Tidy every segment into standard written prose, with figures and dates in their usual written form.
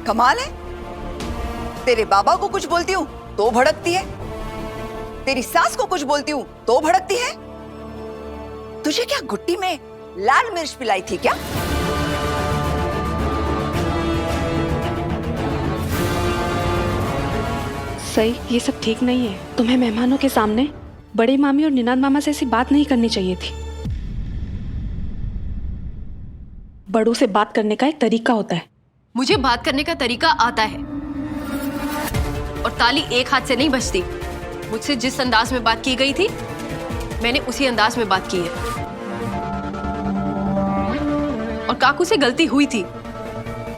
कमाल है, तेरे बाबा को कुछ बोलती हूँ तो भड़कती है, तेरी सास को कुछ बोलती हूँ तो भड़कती है। तुझे क्या गुट्टी में लाल मिर्च पिलाई थी क्या? सही, ये सब ठीक नहीं है। तुम्हें मेहमानों के सामने बड़ी मामी और निनाद मामा से ऐसी बात नहीं करनी चाहिए थी। बड़ों से बात करने का एक तरीका होता है। मुझे बात करने का तरीका आता है और ताली एक हाथ से नहीं बजती। मुझसे जिस अंदाज में बात की गई थी मैंने उसी अंदाज में बात की है। और काकू से गलती हुई थी,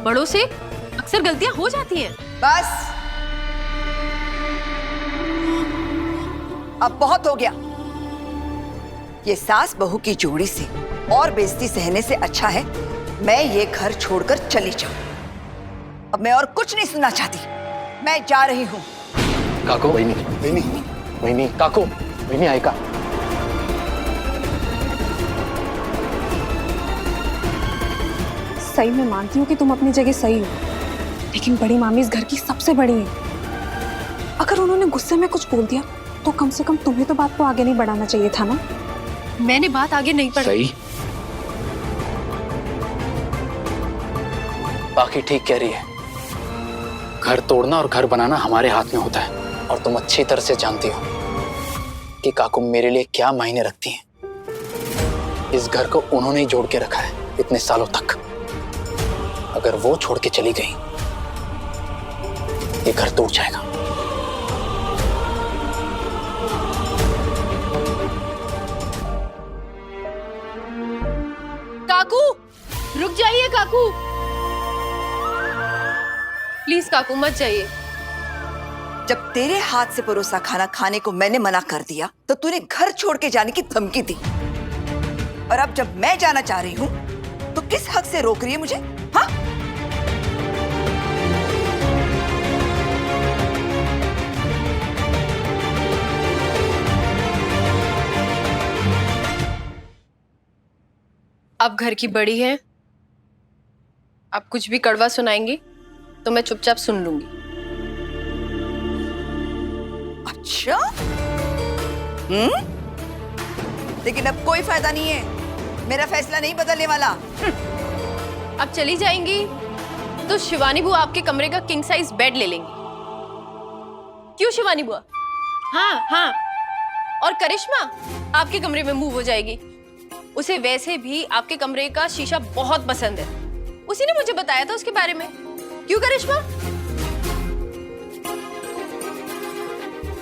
बड़ों से अक्सर गलतियां हो जाती हैं। बस अब बहुत हो गया। ये सास बहू की जोड़ी से और बेइज्जती सहने से अच्छा है मैं ये घर छोड़कर चली जाऊं। अब मैं और कुछ नहीं सुनना चाहती, मैं जा रही हूं। काकू, वहिनी, काकू, वहिनी ऐका। सही, मैं मानती हूँ कि तुम अपनी जगह सही हो, लेकिन बड़ी मामी इस घर की सबसे बड़ी है। अगर उन्होंने गुस्से में कुछ बोल दिया तो कम से कम तुम्हें तो बात को आगे नहीं बढ़ाना चाहिए था ना। मैंने बात आगे नहीं बढ़ाई। सही, बाकी ठीक कह रही है। घर तोड़ना और घर बनाना हमारे हाथ में होता है और तुम अच्छी तरह से जानती हो कि काकू मेरे लिए क्या मायने रखती हैं। इस घर को उन्होंने ही जोड़ के रखा है इतने सालों तक। अगर वो छोड़ के चली गई ये घर टूट जाएगा। काकू, रुक जाइए काकू, प्लीज काकू मत जाइए। जब तेरे हाथ से परोसा खाना खाने को मैंने मना कर दिया तो तूने घर छोड़ के जाने की धमकी दी, और अब जब मैं जाना चाह रही हूं तो किस हक से रोक रही है मुझे? हाँ, आप घर की बड़ी हैं, आप कुछ भी कड़वा सुनाएंगी तो मैं चुपचाप सुन लूंगी। अच्छा, लेकिन अब कोई फायदा नहीं है, मेरा फैसला नहीं बदलने वाला। अब चली जाएंगी तो शिवानी बुआ आपके कमरे का किंग साइज बेड ले लेंगी। क्यों शिवानी बुआ? हाँ हाँ। और करिश्मा आपके कमरे में मूव हो जाएगी। उसे वैसे भी आपके कमरे का शीशा बहुत पसंद है, उसी ने मुझे बताया था उसके बारे में। क्यों करिश्मा?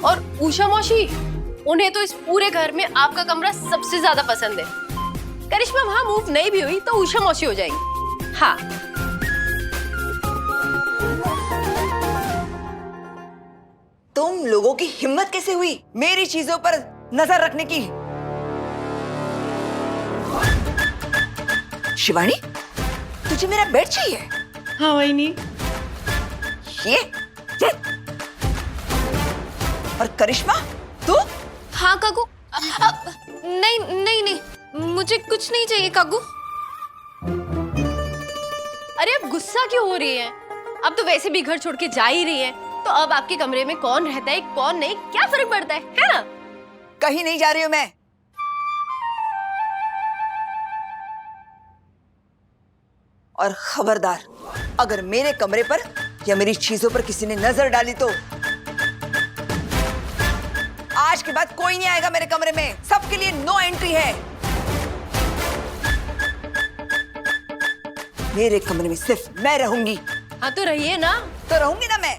और उषा मौसी, उन्हें तो इस पूरे घर में आपका कमरा सबसे ज्यादा पसंद है। करिश्मा वहां मूव नहीं भी हुई तो उषा मौसी हो जाएंगी। हाँ, तुम लोगों की हिम्मत कैसे हुई मेरी चीजों पर नजर रखने की? शिवानी, तुझे मेरा बेड चाहिए? हाँ वही। ये और करिश्मा तू? हाँ काकू। नहीं नहीं नहीं, मुझे कुछ नहीं चाहिए काकू। अरे अब गुस्सा क्यों हो रही है? अब तो वैसे भी घर छोड़ के जा ही रही है, तो अब आपके कमरे में कौन रहता है कौन नहीं क्या फर्क पड़ता है ना? कहीं नहीं जा रही हूं मैं। और खबरदार, अगर मेरे कमरे पर या मेरी चीजों पर किसी ने नजर डाली तो आज के बाद कोई नहीं आएगा मेरे कमरे में। सबके लिए नो एंट्री है। मेरे कमरे में सिर्फ मैं रहूंगी। हाँ तो रहिए ना। तो रहूंगी ना मैं।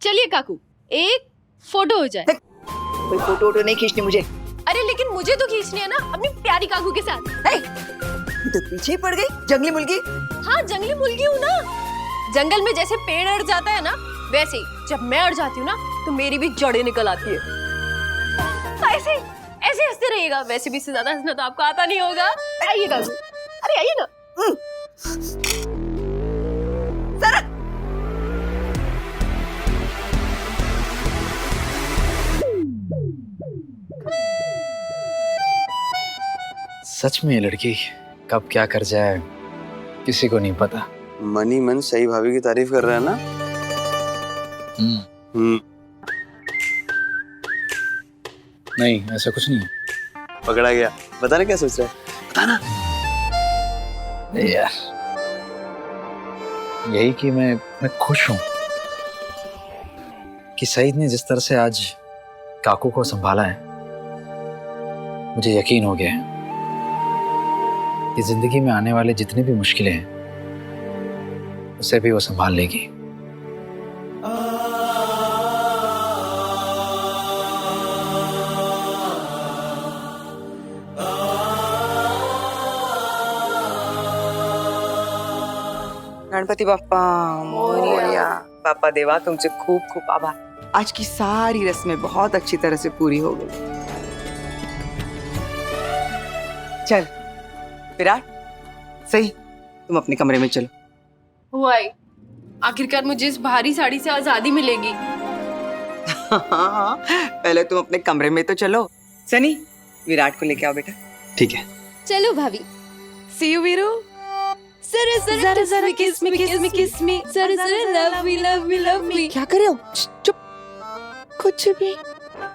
चलिए काकू, एक फोटो हो जाए। कोई फोटो वोटो नहीं खींचनी मुझे। अरे लेकिन मुझे तो खींचनी है ना अपनी प्यारी काकू के साथ। तो पीछे ही पड़ गई जंगली मुर्गी। हाँ जंगली मुर्गी हूँ ना। जंगल में जैसे पेड़ अड़ जाता है ना, वैसे ही जब मैं अड़ जाती हूँ ना तो मेरी भी जड़ें निकल आती है। ऐसे ऐसे हंसते रहिएगा, वैसे भी इससे ज्यादा हंसना तो आपको आता नहीं होगा। आइए काकू, अरे आइए ना। सर सच में ये लड़की कब क्या कर जाए किसी को नहीं पता। मनी मन सही भाभी की तारीफ कर रहा है ना। नहीं ऐसा कुछ नहीं है। पकड़ा गया। बता ना क्या सोच रहा है, बताना। यार यही कि मैं खुश हूं कि सईद ने जिस तरह से आज काकू को संभाला है। मुझे यकीन हो गया है कि जिंदगी में आने वाले जितनी भी मुश्किलें हैं उसे भी वो संभाल लेगी। गणपती बाप्पा मोरया। बाप्पा देवा तुमचे खूप खूप आभार। आज की सारी रस्में बहुत अच्छी तरह से पूरी हो गई। चल विराट, सही तुम अपने कमरे में चलो। वाई, आखिरकार मुझे इस भारी साड़ी से आजादी मिलेगी। पहले तुम अपने कमरे में तो चलो। सनी, विराट को लेके आओ बेटा। ठीक है। चलो भाभी। सी यू वीरू। जरा जरा जरा किस मी जरा जरा लव मी। क्या कर रहे हो? चुप, कुछ भी।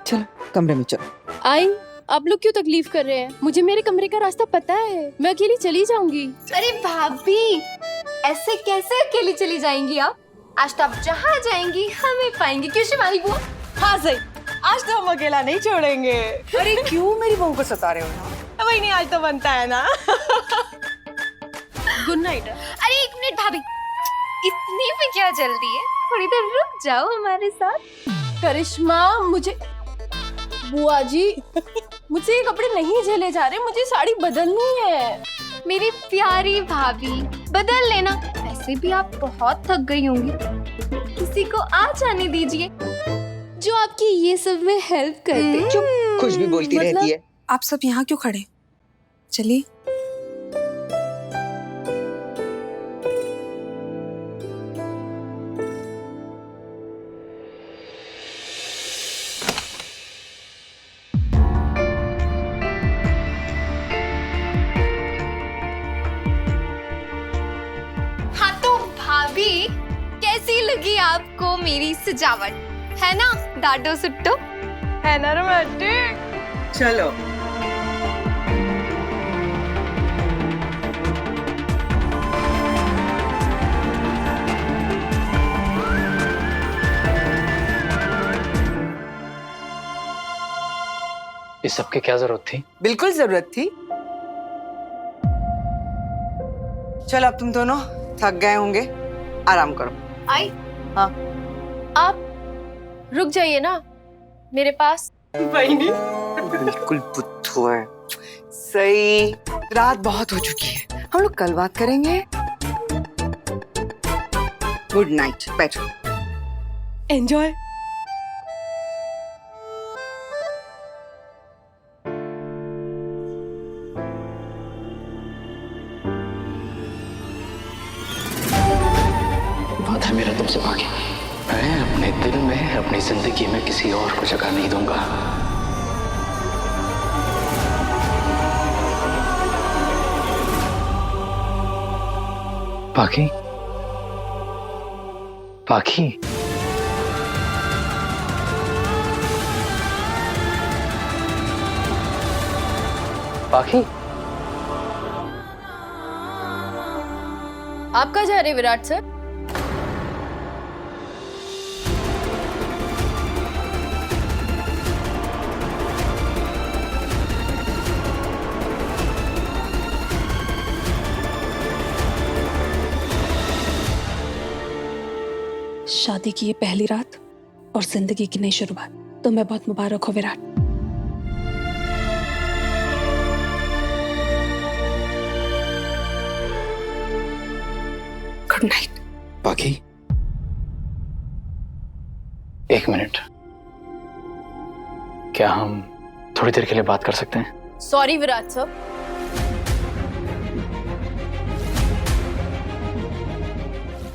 चलो कमरे में चलो। आई, आप लोग क्यों तकलीफ कर रहे हैं? मुझे मेरे कमरे का रास्ता पता है, मैं अकेली चली जाऊंगी। अरे भाभी, ऐसे कैसे अकेली चली जाएंगी आप? आज तो आप जहाँ जाएंगी हमें पाएंगे, क्यों शिवानी बुआ? हाँ सही, आज तो हम अकेला नहीं छोड़ेंगे। अरे क्यों मेरी बहू को सता रहे हो ना? वही नहीं, आज तो बनता है ना। Good night. अरे एक मिनट भाभी, इतनी भी क्या जल्दी है? थोड़ी देर रुक जाओ हमारे साथ। करिश्मा, मुझे बुआ जी मुझसे ये कपड़े नहीं झेले जा रहे, मुझे साड़ी बदलनी है। मेरी प्यारी भाभी, बदल लेना। वैसे भी आप बहुत थक गई होंगी, किसी को आ जाने दीजिए जो आपकी ये सब में हेल्प कर दे। चुप, कुछ भी बोलती रहती है। आप सब यहाँ क्यों खड़े? चलिए। हाँ तो भाभी, कैसी लगी आपको मेरी सजावट? है ना डाडो सुट्टो? है ना रोमांटिक? चलो इस सब की क्या जरूरत थी? बिल्कुल जरूरत थी। चलो अब तुम दोनों थक गए होंगे, आराम करो। आई, हाँ आप रुक जाइए ना मेरे पास। बिल्कुल बुद्धू है। सही, रात बहुत हो चुकी है, हम लोग कल बात करेंगे। गुड नाइट, बैठो। एंजॉय। वादा है मेरा तुमसे बाकी। मैं अपने दिल में, अपनी जिंदगी में किसी और को जगह नहीं दूंगा। बाकी बाकी बाकी आप कहाँ जा रहे हैं विराट सर? शादी की ये पहली रात और जिंदगी की नई शुरुआत, तुम्हें बहुत मुबारक हो विराट। Good night. बाकी एक मिनट, क्या हम थोड़ी देर के लिए बात कर सकते हैं? सॉरी विराट सर,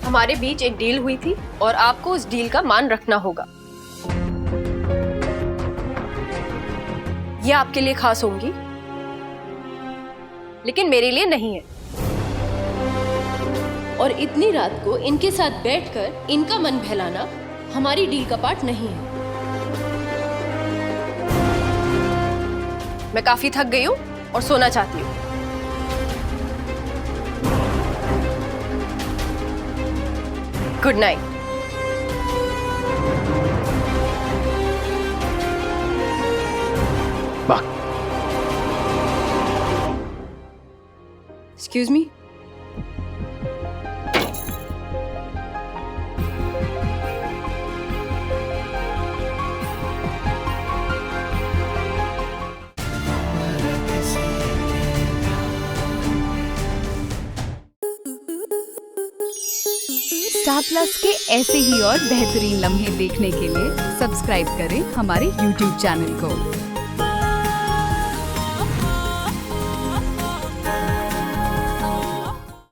हमारे बीच एक डील हुई थी और आपको उस डील का मान रखना होगा। ये आपके लिए खास होंगी, लेकिन मेरे लिए नहीं है। और इतनी रात को इनके साथ बैठकर इनका मन बहलाना हमारी डील का पार्ट नहीं है। मैं काफी थक गई हूँ और सोना चाहती हूँ। Good night. Excuse me. Star plus के ऐसे ही और बेहतरीन लम्हे देखने के लिए सब्सक्राइब करें हमारे YouTube चैनल को।